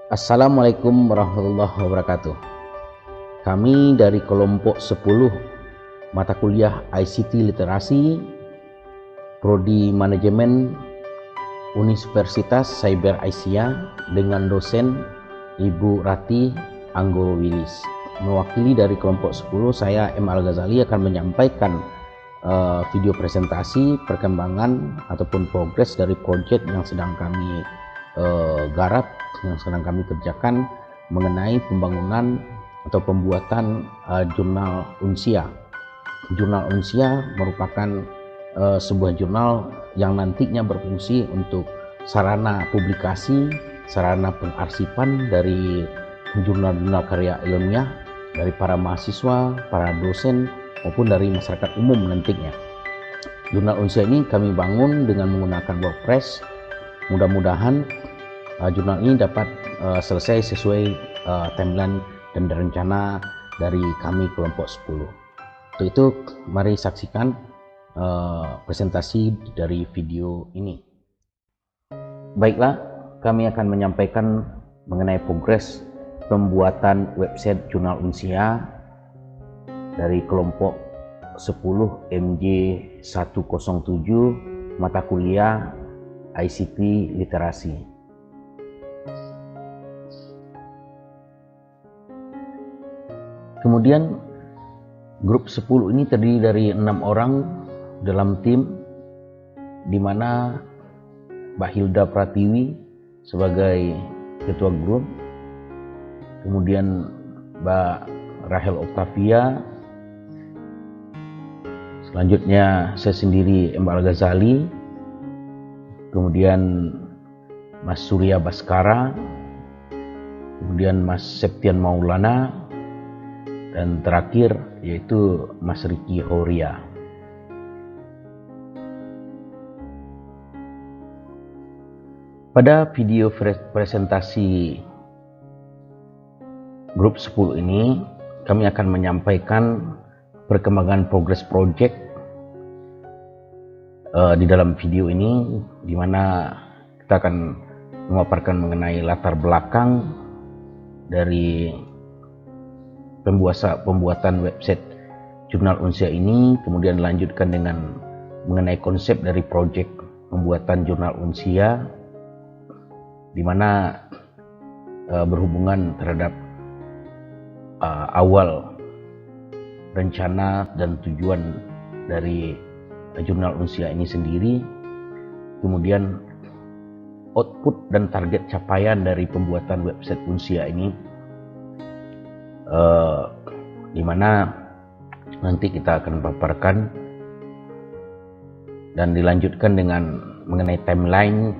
Assalamualaikum warahmatullahi wabarakatuh. Kami dari kelompok 10 mata kuliah ICT Literasi Prodi Manajemen Universitas Cyber Asia dengan dosen Ibu Rati Anggoro Wilis. Mewakili dari kelompok 10, saya M. Al-Ghazali akan menyampaikan video presentasi perkembangan ataupun progres dari proyek yang sedang kami garap, yang sedang kami kerjakan mengenai pembangunan atau pembuatan jurnal Unsia. Jurnal Unsia merupakan sebuah jurnal yang nantinya berfungsi untuk sarana publikasi, sarana pengarsipan dari jurnal-jurnal karya ilmiah dari para mahasiswa, para dosen maupun dari masyarakat umum nantinya. Jurnal Unsia ini kami bangun dengan menggunakan WordPress. Mudah-mudahan jurnal ini dapat selesai sesuai timeline dan rencana dari kami kelompok 10. Untuk itu mari saksikan presentasi dari video ini. Baiklah, kami akan menyampaikan mengenai progres pembuatan website jurnal Unsia dari kelompok 10 MJ 107 mata kuliah ICT Literasi. Kemudian grup 10 ini terdiri dari 6 orang dalam tim, di mana Mbak Hilda Pratiwi sebagai ketua grup, kemudian Mbak Rahel Octavia, selanjutnya saya sendiri Mbak Al-Ghazali, kemudian Mas Surya Baskara, kemudian Mas Septian Maulana, dan terakhir yaitu Mas Riki Horia. Pada video presentasi grup 10 ini kami akan menyampaikan perkembangan progres project di dalam video ini, di mana kita akan memaparkan mengenai latar belakang dari pembuatan website jurnal Unsia ini, kemudian lanjutkan dengan mengenai konsep dari project pembuatan jurnal Unsia, di mana berhubungan terhadap awal rencana dan tujuan dari jurnal Unsia ini sendiri, kemudian output dan target capaian dari pembuatan website Unsia ini, di mana nanti kita akan paparkan dan dilanjutkan dengan mengenai timeline,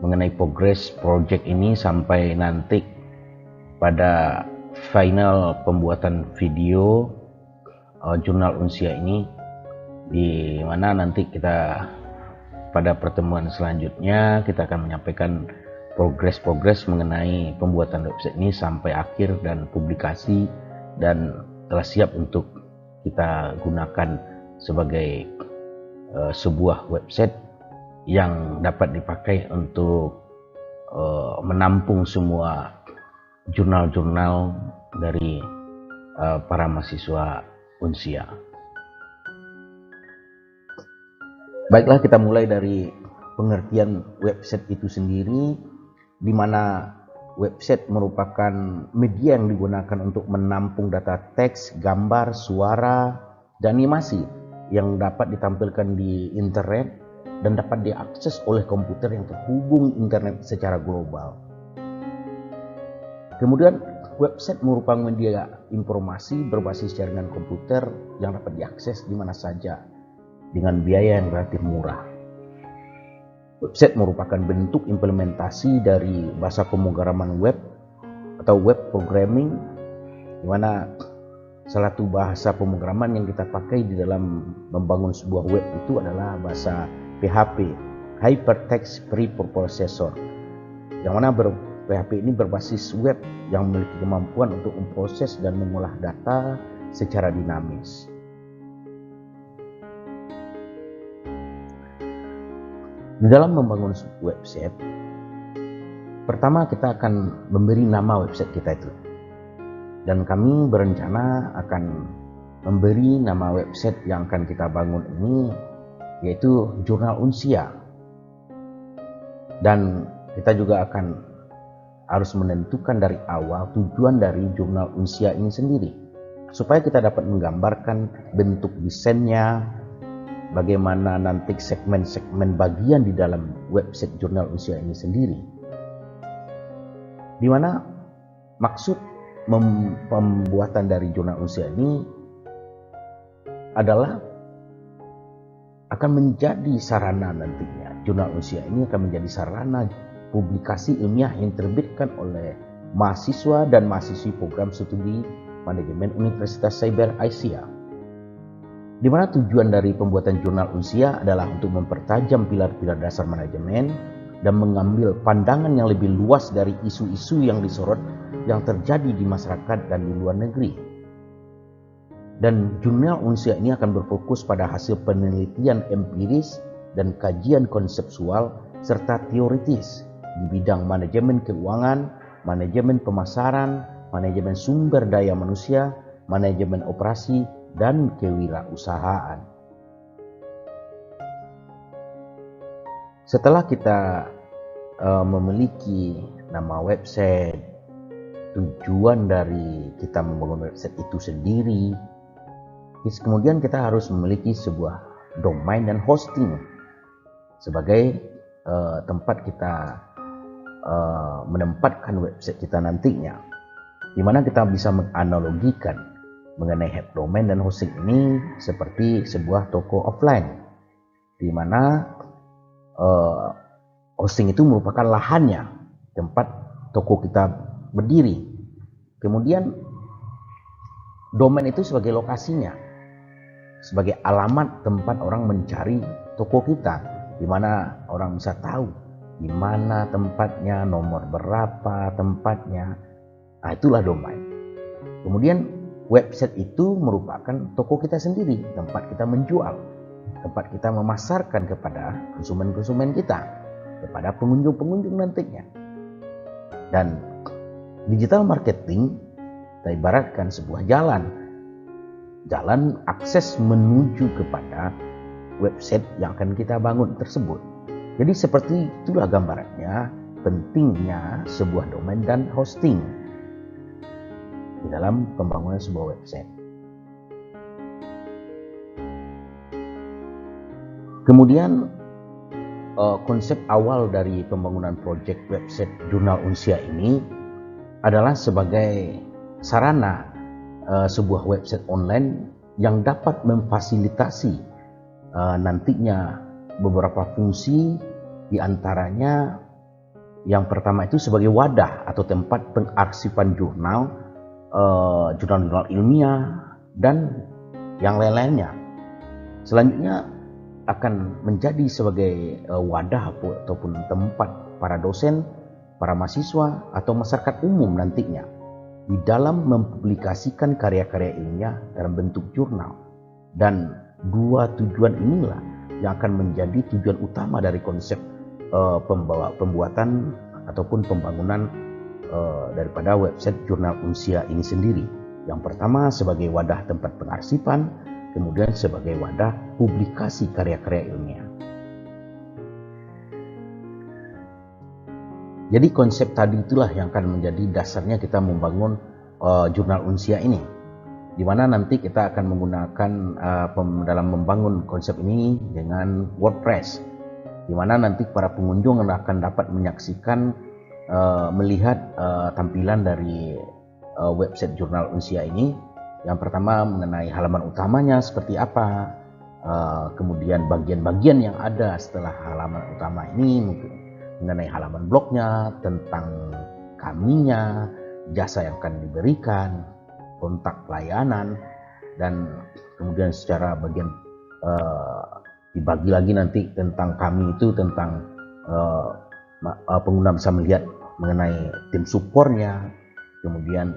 mengenai progres project ini sampai nanti pada final pembuatan video jurnal Unsia ini, di mana nanti kita pada pertemuan selanjutnya kita akan menyampaikan progres mengenai pembuatan website ini sampai akhir dan publikasi, dan telah siap untuk kita gunakan sebagai sebuah website yang dapat dipakai untuk menampung semua jurnal-jurnal dari para mahasiswa Unsia. Baiklah, kita mulai dari pengertian website itu sendiri, di mana website merupakan media yang digunakan untuk menampung data teks, gambar, suara, dan animasi yang dapat ditampilkan di internet dan dapat diakses oleh komputer yang terhubung internet secara global. Kemudian website merupakan media informasi berbasis jaringan komputer yang dapat diakses di mana saja dengan biaya yang relatif murah. Website merupakan bentuk implementasi dari bahasa pemrograman web atau web programming, di mana salah satu bahasa pemrograman yang kita pakai di dalam membangun sebuah web itu adalah bahasa PHP, Hypertext Preprocessor, yang mana PHP ini berbasis web yang memiliki kemampuan untuk memproses dan mengolah data secara dinamis. Di dalam membangun website, pertama kita akan memberi nama website kita itu. Dan kami berencana akan memberi nama website yang akan kita bangun ini yaitu Jurnal Unsia. Dan kita juga akan harus menentukan dari awal tujuan dari Jurnal Unsia ini sendiri, supaya kita dapat menggambarkan bentuk desainnya, bagaimana nanti segmen-segmen bagian di dalam website Jurnal Unsia ini sendiri, di mana maksud pembuatan dari Jurnal Unsia ini adalah akan menjadi sarana nantinya. Jurnal Unsia ini akan menjadi sarana publikasi ilmiah yang terbitkan oleh mahasiswa dan mahasiswi program studi manajemen Universitas Cyber Asia. Di mana tujuan dari pembuatan Jurnal Unsia adalah untuk mempertajam pilar-pilar dasar manajemen dan mengambil pandangan yang lebih luas dari isu-isu yang disorot yang terjadi di masyarakat dan di luar negeri. Dan Jurnal Unsia ini akan berfokus pada hasil penelitian empiris dan kajian konseptual serta teoritis di bidang manajemen keuangan, manajemen pemasaran, manajemen sumber daya manusia, manajemen operasi, dan kewirausahaan. Setelah kita memiliki nama website, tujuan dari kita membangun website itu sendiri, kemudian kita harus memiliki sebuah domain dan hosting sebagai tempat kita menempatkan website kita nantinya, di mana kita bisa menganalogikan mengenai head domain dan hosting ini seperti sebuah toko offline, di mana hosting itu merupakan lahannya, tempat toko kita berdiri. Kemudian domain itu sebagai lokasinya, sebagai alamat tempat orang mencari toko kita, di mana orang bisa tahu di mana tempatnya, nomor berapa tempatnya. Nah, itulah domain. Kemudian website itu merupakan toko kita sendiri, tempat kita menjual, tempat kita memasarkan kepada konsumen-konsumen kita, kepada pengunjung-pengunjung nantinya. Dan digital marketing kita ibaratkan sebuah jalan akses menuju kepada website yang akan kita bangun tersebut. Jadi seperti itulah gambarannya pentingnya sebuah domain dan hosting di dalam pembangunan sebuah website. Kemudian konsep awal dari pembangunan proyek website Jurnal Unsia ini adalah sebagai sarana sebuah website online yang dapat memfasilitasi nantinya beberapa fungsi, di antaranya yang pertama itu sebagai wadah atau tempat pengarsipan jurnal, jurnal-jurnal ilmiah, dan yang lain-lainnya. Selanjutnya akan menjadi sebagai wadah ataupun tempat para dosen, para mahasiswa, atau masyarakat umum nantinya di dalam mempublikasikan karya-karya ilmiah dalam bentuk jurnal. Dan dua tujuan inilah yang akan menjadi tujuan utama dari konsep pembuatan ataupun pembangunan daripada website Jurnal Unsia ini sendiri. Yang pertama sebagai wadah tempat pengarsipan, kemudian sebagai wadah publikasi karya-karya ilmiah. Jadi konsep tadi itulah yang akan menjadi dasarnya kita membangun Jurnal Unsia ini, di mana nanti kita akan menggunakan dalam membangun konsep ini dengan WordPress, di mana nanti para pengunjung akan dapat menyaksikan, melihat tampilan dari website Jurnal Unsia ini. Yang pertama mengenai halaman utamanya seperti apa, kemudian bagian-bagian yang ada setelah halaman utama ini, mungkin mengenai halaman blognya, tentang kaminya, jasa yang akan diberikan, kontak pelayanan, dan kemudian secara bagian dibagi lagi nanti tentang kami itu, tentang pengguna bisa melihat mengenai tim supportnya, kemudian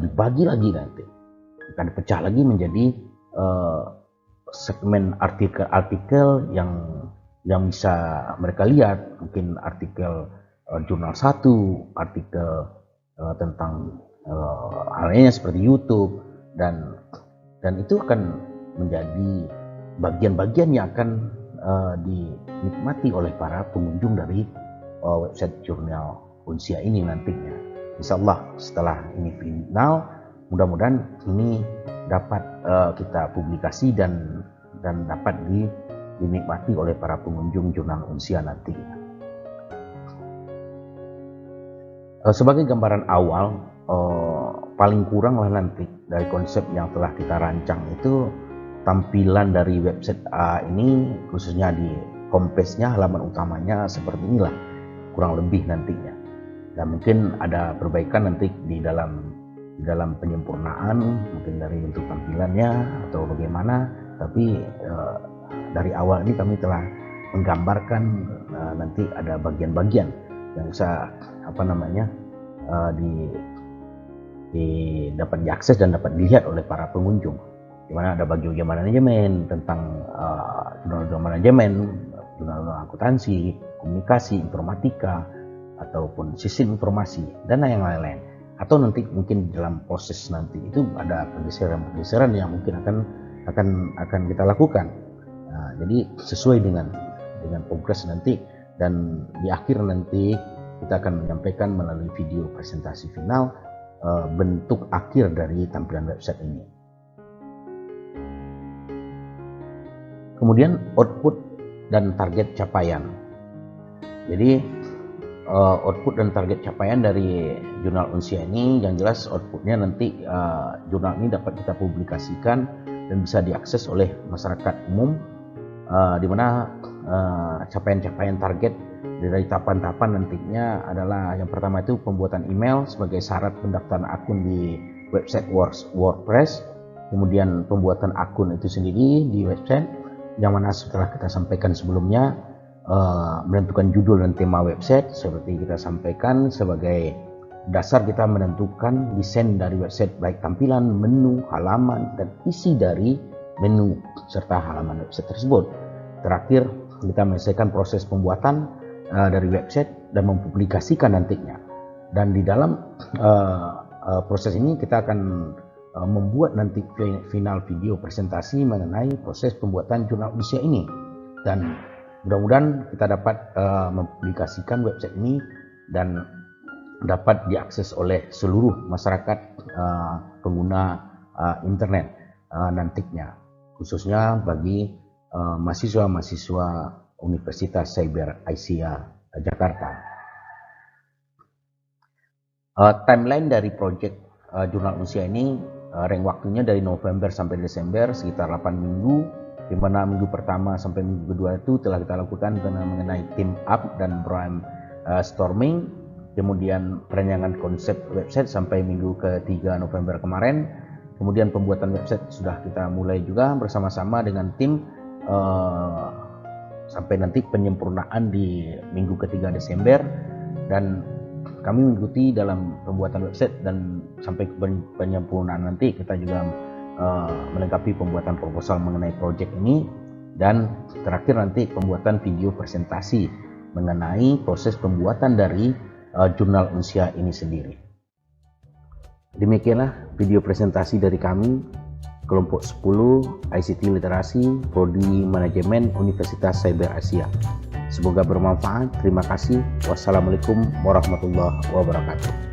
dibagi lagi nanti akan dipecah lagi menjadi segmen artikel-artikel yang bisa mereka lihat, mungkin artikel jurnal satu, artikel tentang halnya seperti YouTube, dan itu akan menjadi bagian-bagian yang akan dinikmati oleh para pengunjung dari website jurnal Unsia ini nantinya. Insya Allah setelah ini final, mudah-mudahan ini dapat kita publikasi dan dapat dinikmati oleh para pengunjung jurnal Unsia nantinya. Sebagai gambaran awal, paling kurang lah nanti dari konsep yang telah kita rancang itu, tampilan dari website A ini khususnya di homepage-nya, halaman utamanya seperti inilah kurang lebih nantinya. Dan mungkin ada perbaikan nanti di dalam penyempurnaan, mungkin dari bentuk tampilannya atau bagaimana. Tapi dari awal ini kami telah menggambarkan nanti ada bagian-bagian yang bisa dapat diakses dan dapat dilihat oleh para pengunjung. Di mana ada bagian manajemen tentang jurnal manajemen, jurnal akuntansi, komunikasi, informatika, ataupun sistem informasi dan yang lain-lain. Atau nanti mungkin dalam proses nanti itu ada pergeseran yang mungkin akan kita lakukan. Nah, jadi sesuai dengan progres nanti, dan di akhir nanti kita akan menyampaikan melalui video presentasi final bentuk akhir dari tampilan website ini. Kemudian output dan target capaian. Jadi output dan target capaian dari jurnal Unsia ini, yang jelas outputnya nanti jurnal ini dapat kita publikasikan dan bisa diakses oleh masyarakat umum, di mana capaian-capaian target dari tahapan-tahapan nantinya adalah yang pertama itu pembuatan email sebagai syarat pendaftaran akun di website WordPress, kemudian pembuatan akun itu sendiri di website, yang mana setelah kita sampaikan sebelumnya menentukan judul dan tema website seperti kita sampaikan sebagai dasar kita menentukan desain dari website, baik tampilan, menu, halaman, dan isi dari menu serta halaman website tersebut. Terakhir kita menyelesaikan proses pembuatan dari website dan mempublikasikan nantinya. Dan di dalam proses ini kita akan membuat nanti final video presentasi mengenai proses pembuatan jurnal Unsia ini, dan mudah-mudahan kita dapat mempublikasikan website ini dan dapat diakses oleh seluruh masyarakat pengguna internet nantinya, khususnya bagi mahasiswa-mahasiswa Universitas Cyber Asia Jakarta. Timeline dari proyek jurnal Unsia ini, rentang waktunya dari November sampai Desember sekitar 8 minggu, di mana minggu pertama sampai minggu kedua itu telah kita lakukan mengenai team up dan brainstorming, kemudian perencanaan konsep website sampai minggu ketiga November kemarin, kemudian pembuatan website sudah kita mulai juga bersama-sama dengan tim sampai nanti penyempurnaan di minggu ketiga Desember, dan kami mengikuti dalam pembuatan website dan sampai ke penyempurnaan nanti kita juga melengkapi pembuatan proposal mengenai proyek ini, dan terakhir nanti pembuatan video presentasi mengenai proses pembuatan dari jurnal Unsia ini sendiri. Demikianlah video presentasi dari kami, kelompok 10 ICT Literasi Prodi Manajemen Universitas Cyber Asia. Semoga bermanfaat. Terima kasih. Wassalamualaikum warahmatullahi wabarakatuh.